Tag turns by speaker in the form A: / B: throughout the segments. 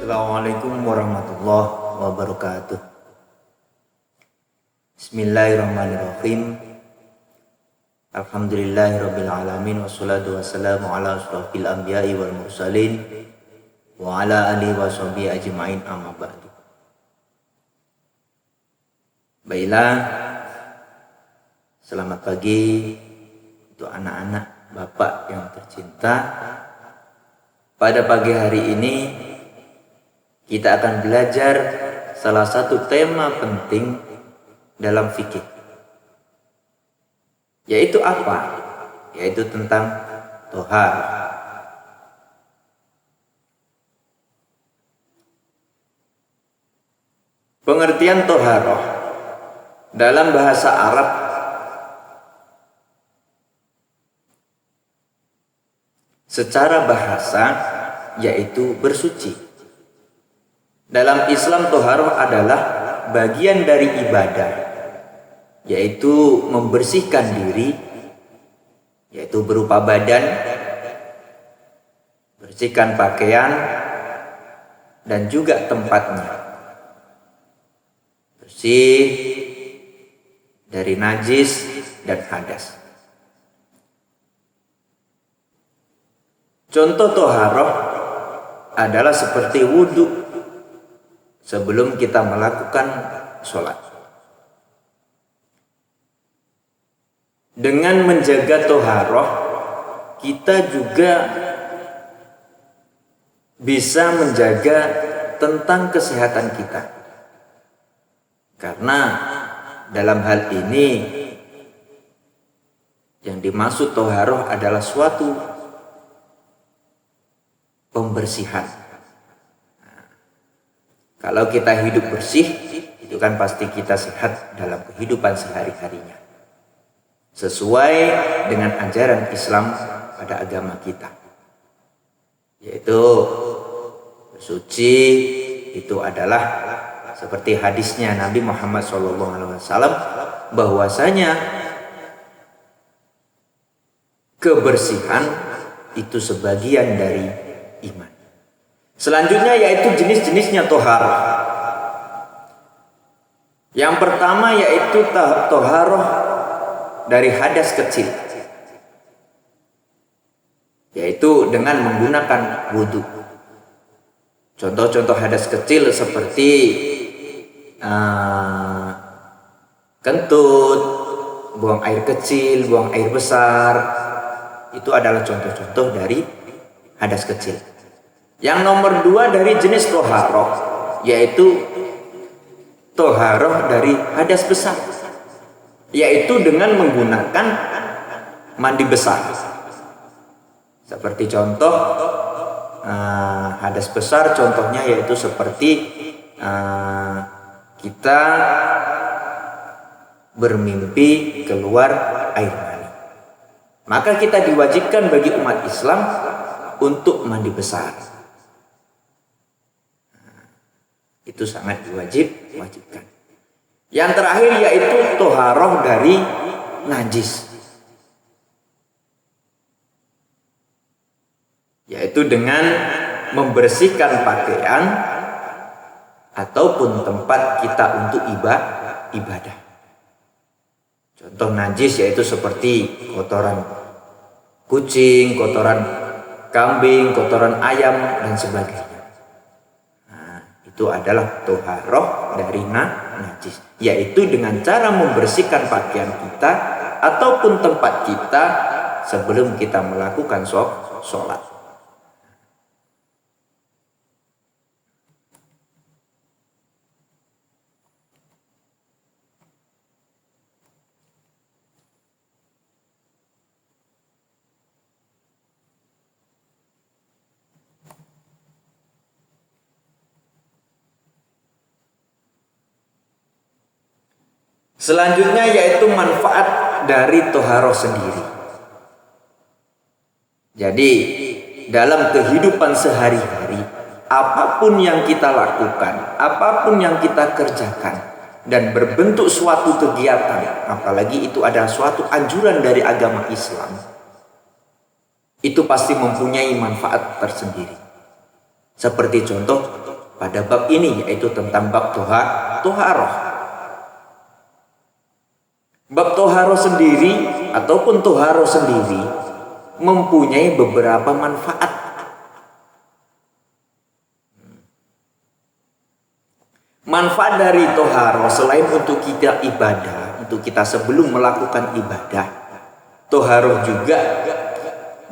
A: Assalamualaikum warahmatullahi wabarakatuh. Bismillahirrahmanirrahim. Alhamdulillahirabbil alamin wassalatu wassalamu ala asyrofil anbiya'i wal mursalin wa ala alihi washabihi ajmain amma ba'du. Baiklah, selamat pagi untuk anak-anak Bapak yang tercinta. Pada pagi hari ini kita akan belajar salah satu tema penting dalam fikih. Yaitu apa? Yaitu tentang tohar. Pengertian toharoh dalam bahasa Arab secara bahasa yaitu bersuci. Dalam Islam toharoh adalah bagian dari ibadah, yaitu membersihkan diri, yaitu berupa badan, bersihkan pakaian, dan juga tempatnya. Bersih dari najis dan hadas. Contoh toharoh adalah seperti wudhu sebelum kita melakukan sholat. Dengan menjaga toharoh, kita juga bisa menjaga tentang kesehatan kita. Karena dalam hal ini yang dimaksud toharoh adalah suatu pembersihan. Kalau kita hidup bersih, itu kan pasti kita sehat dalam kehidupan sehari-harinya. Sesuai dengan ajaran Islam pada agama kita. Yaitu bersuci itu adalah seperti hadisnya Nabi Muhammad SAW bahwasanya kebersihan itu sebagian dari iman. Selanjutnya yaitu jenis-jenisnya toharoh. Yang pertama yaitu toharoh dari hadas kecil, yaitu dengan menggunakan wudhu. Contoh-contoh hadas kecil seperti kentut, buang air kecil, buang air besar, itu adalah contoh-contoh dari hadas kecil. Yang nomor 2 dari jenis toharoh yaitu toharoh dari hadas besar, yaitu dengan menggunakan mandi besar. Seperti contoh hadas besar, contohnya yaitu seperti kita bermimpi keluar air mani. Maka kita diwajibkan bagi umat Islam untuk mandi besar. Itu sangat diwajibkan. Yang terakhir yaitu toharoh dari najis, yaitu dengan membersihkan pakaian ataupun tempat kita untuk ibadah. Contoh najis yaitu seperti kotoran kucing, kotoran kambing, kotoran ayam, dan sebagainya. Itu adalah toharoh dari najis, yaitu dengan cara membersihkan pakaian kita ataupun tempat kita sebelum kita melakukan sholat. Selanjutnya yaitu manfaat dari toharoh sendiri. Jadi dalam kehidupan sehari-hari, apapun yang kita lakukan, apapun yang kita kerjakan, dan berbentuk suatu kegiatan, apalagi itu adalah suatu anjuran dari agama Islam, itu pasti mempunyai manfaat tersendiri. Seperti contoh pada bab ini, yaitu tentang bab toharoh. Bab toharoh sendiri ataupun toharoh sendiri mempunyai beberapa manfaat. Manfaat dari toharoh selain untuk kita ibadah, untuk kita sebelum melakukan ibadah, toharoh juga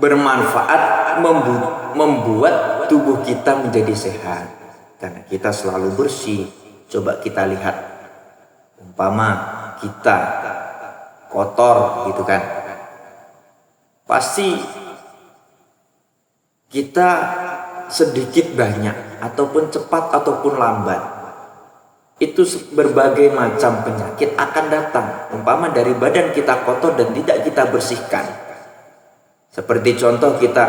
A: bermanfaat membuat tubuh kita menjadi sehat. Karena kita selalu bersih. Coba kita lihat, umpama kita kotor gitu kan, pasti kita sedikit banyak ataupun cepat ataupun lambat itu berbagai macam penyakit akan datang, umpama dari badan kita kotor dan tidak kita bersihkan. Seperti contoh, kita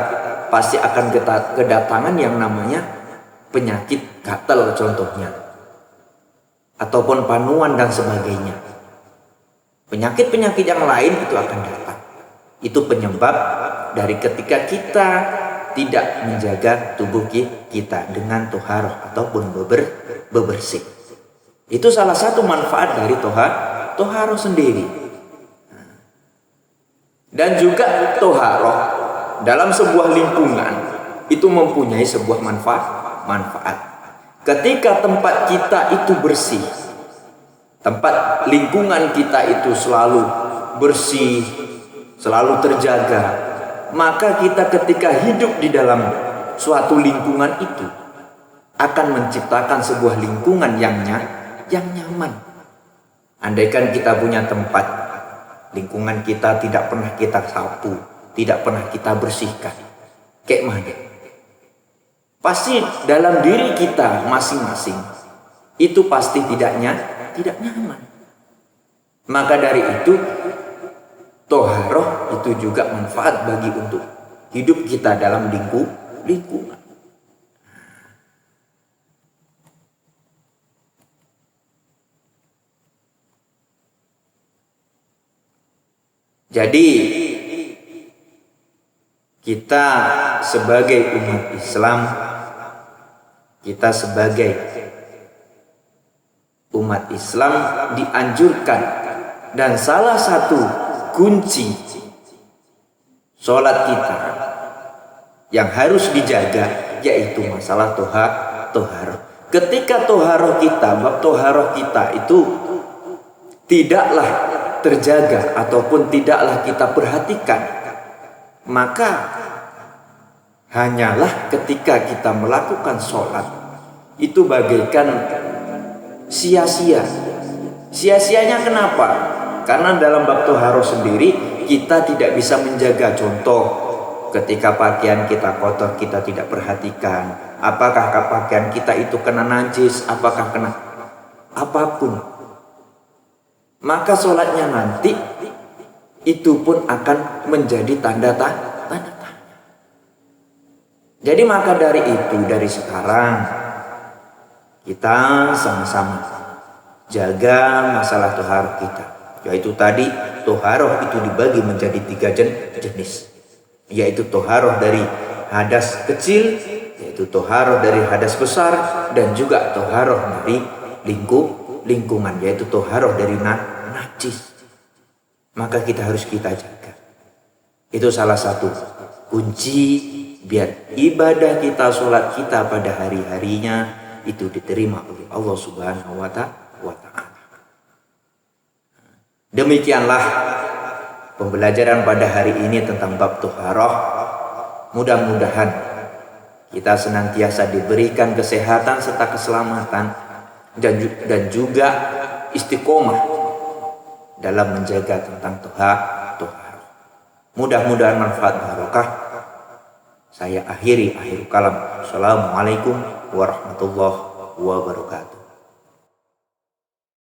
A: pasti akan kedatangan yang namanya penyakit gatal contohnya, ataupun panuan dan sebagainya. Penyakit-penyakit yang lain itu akan datang. Itu penyebab dari ketika kita tidak menjaga tubuh kita dengan toharoh ataupun bebersih. Itu salah satu manfaat dari toharoh sendiri. Dan juga toharoh dalam sebuah lingkungan itu mempunyai sebuah manfaat. Ketika tempat kita itu bersih, tempat lingkungan kita itu selalu bersih, selalu terjaga, maka kita ketika hidup di dalam suatu lingkungan itu akan menciptakan sebuah lingkungan yang nyaman. Andaikan kita punya tempat, lingkungan kita tidak pernah kita sapu, tidak pernah kita bersihkan, kayak mana? Pasti dalam diri kita masing-masing itu pasti tidak nyaman. Maka dari itu toharoh itu juga manfaat bagi untuk hidup kita dalam lingkungan. Jadi kita sebagai umat Islam, kita sebagai umat Islam dianjurkan, dan salah satu kunci sholat kita yang harus dijaga yaitu masalah toharoh. Ketika toharoh kita, bab toharoh kita itu tidaklah terjaga ataupun tidaklah kita perhatikan, maka hanyalah ketika kita melakukan sholat itu bagaikan sia-sia. Sia-sianya kenapa? Karena dalam bab toharoh sendiri kita tidak bisa menjaga. Contoh, ketika pakaian kita kotor, kita tidak perhatikan apakah pakaian kita itu kena najis, apakah kena apapun, maka sholatnya nanti itu pun akan menjadi tanda tanya. Jadi maka dari itu, dari sekarang kita sama-sama jaga masalah toharoh kita. Yaitu tadi toharoh itu dibagi menjadi 3 jenis, yaitu toharoh dari hadas kecil, yaitu toharoh dari hadas besar, dan juga toharoh dari lingkungan, yaitu toharoh dari najis. Maka kita harus jaga. Itu salah satu kunci biar ibadah kita, sholat kita pada hari-harinya itu diterima oleh Allah Subhanahu wa Ta'ala. Demikianlah pembelajaran pada hari ini tentang bab toharoh. Mudah-mudahan kita senantiasa diberikan kesehatan serta keselamatan dan juga istiqomah dalam menjaga tentang toharoh. Mudah-mudahan manfaat barokah. Saya akhir kalam. Assalamualaikum warahmatullahi wabarakatuh.